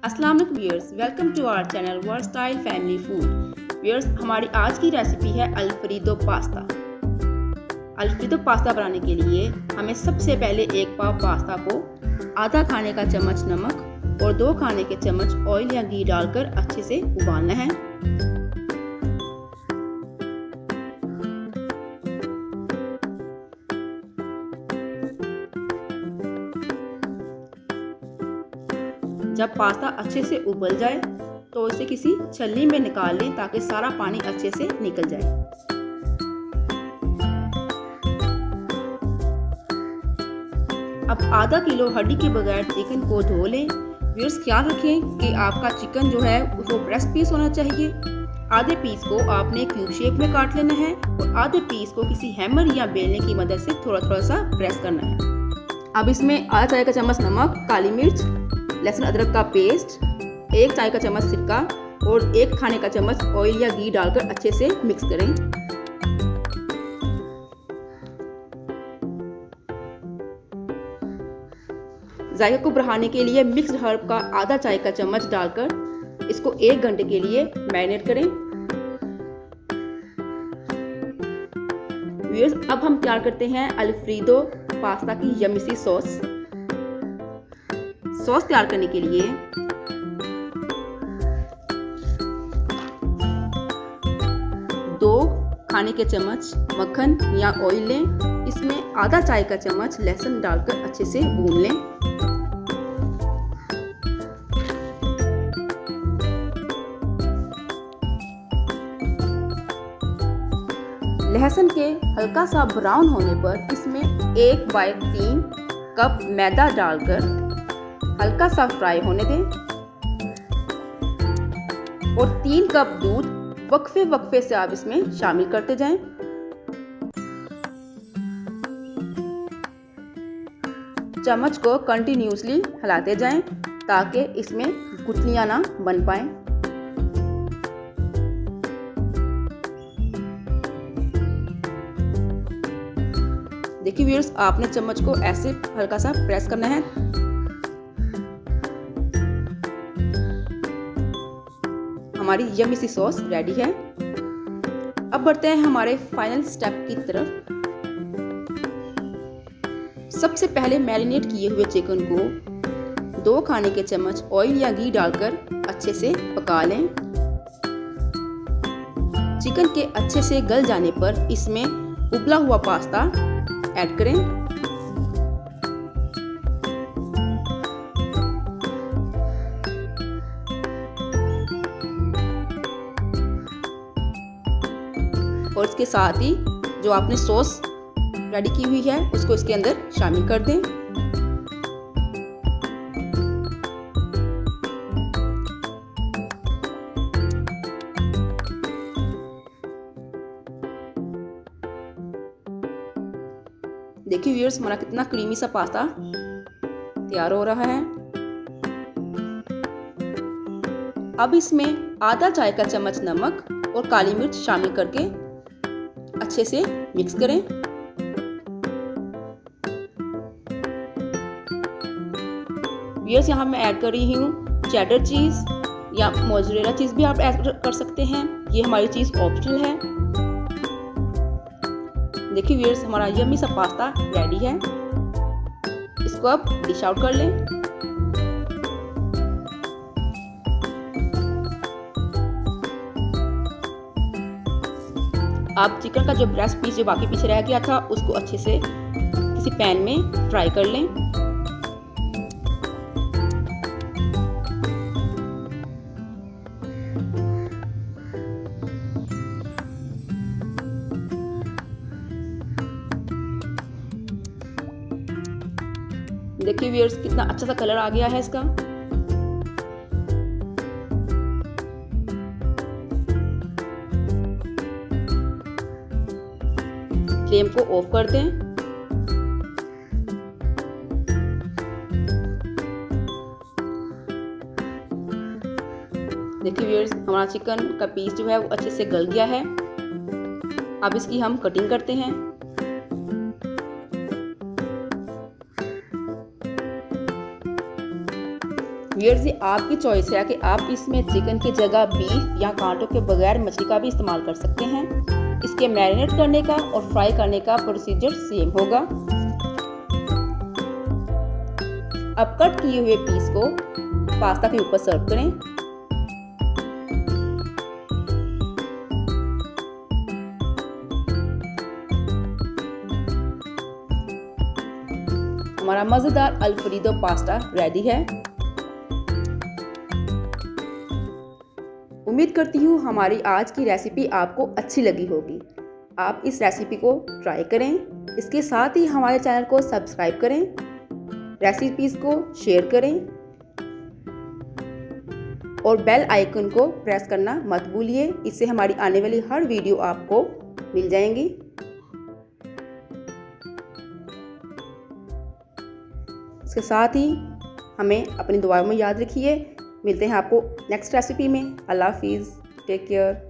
अस्सलाम वालेकुम viewers, welcome to our channel world style family food. Viewers, हमारी आज की रेसिपी है अल्फ्रेडो पास्ता। अल्फ्रेडो पास्ता बनाने के लिए हमें सबसे पहले एक पाव पास्ता को आधा खाने का चम्मच नमक और 2 खाने के चम्मच ऑयल या घी डालकर अच्छे से उबालना है। जब पास्ता अच्छे से उबल जाए तो इसे किसी छलनी में निकाल लें ताकि सारा पानी अच्छे से निकल जाए। अब आधा किलो हड्डी के बगैर चिकन को धो लें। व्यूअर्स, ख्याल रखें कि आपका चिकन जो है वो ब्रेस्ट पीस होना चाहिए। आधे पीस को आपने क्यूब शेप में काट लेना है और आधे पीस को किसी हैमर या बेलने की मदद से थोड़ा थोड़ा सा प्रेस करना है। अब इसमें आधा चाय का चम्मच नमक, काली मिर्च, लहसुन अदरक का पेस्ट, 1 चाय का चम्मच सिरका और 1 खाने का चम्मच ऑयल या घी डालकर अच्छे से मिक्स करें। जायके को बढ़ाने के लिए मिक्स्ड हर्ब का आधा चाय का चम्मच डालकर इसको 1 घंटे के लिए मैरिनेट करें। व्यूअर्स, अब हम तैयार करते हैं अल्फ्रेडो पास्ता की यम्मी सी सॉस। सॉस तैयार करने के लिए 2 खाने के चम्मच मक्खन या ऑयल लें। इसमें आधा चाय का चम्मच लहसुन डालकर अच्छे से भून लें। लहसुन के हल्का सा ब्राउन होने पर इसमें 1/3 कप मैदा डालकर हल्का सा फ्राई होने दें और 3 कप दूध वक्फे वक्फे से आप इसमें शामिल करते जाएं। चम्मच को कंटिन्यूसली हिलाते जाएं ताकि इसमें गुठलियां ना बन पाएं। देखिए व्यूअर्स, आपने चम्मच को ऐसे हल्का सा प्रेस करना है। हमारी यम्मी सी सॉस रेडी है। अब बढ़ते हैं हमारे फाइनल स्टेप की तरफ। सबसे पहले मैरिनेट किए हुए चिकन को 2 खाने के चम्मच ऑयल या घी डालकर अच्छे से पका लें। चिकन के अच्छे से गल जाने पर इसमें उबला हुआ पास्ता ऐड करें। और इसके साथ ही जो आपने सॉस रेडी की हुई है उसको इसके अंदर शामिल कर दें। देखिए व्यूअर्स, हमारा कितना क्रीमी सा पास्ता तैयार हो रहा है। अब इसमें आधा चाय का चम्मच नमक और काली मिर्च शामिल करके अच्छे से मिक्स करें। व्यूअर्स, यहाँ मैं ऐड कर रही हूँ चेडर चीज या मोज़रेला चीज भी आप ऐड कर सकते हैं। ये हमारी चीज ऑप्शनल है। देखिए व्यूअर्स, हमारा यम्मी सा पास्ता रेडी है। इसको अब डिश आउट कर लें। आप चिकन का जो ब्रेस्ट पीस जो बाकी पीछे रह गया था उसको अच्छे से किसी पैन में फ्राई कर लें। देखिए व्यूअर्स, कितना अच्छा सा कलर आ गया है इसका। फ्लेम को ऑफ कर दें। देखिए व्यूअर्स, हमारा चिकन का पीस जो है वो अच्छे से गल गया है। अब इसकी हम कटिंग करते हैं। व्यूअर्स ये आपकी चॉइस है कि आप इसमें चिकन की जगह बीफ या कांटों के बगैर मछली का भी इस्तेमाल कर सकते हैं। इसके मैरिनेट करने का और फ्राई करने का प्रोसीजर सेम होगा। अब कट किए हुए पीस को पास्ता के ऊपर सर्व करें। हमारा मज़ेदार अल्फ्रेडो पास्ता रेडी है। उम्मीद करती हूँ हमारी आज की रेसिपी आपको अच्छी लगी होगी। आप इस रेसिपी को ट्राई करें। इसके साथ ही हमारे चैनल को सब्सक्राइब करें, रेसिपीज़ को शेयर करें और बेल आइकन को प्रेस करना मत भूलिए। इससे हमारी आने वाली हर वीडियो आपको मिल जाएंगी। इसके साथ ही हमें अपनी दुआओं में याद रखिए। मिलते हैं आपको नेक्स्ट रेसिपी में। अल्लाह हाफिज़, टेक केयर।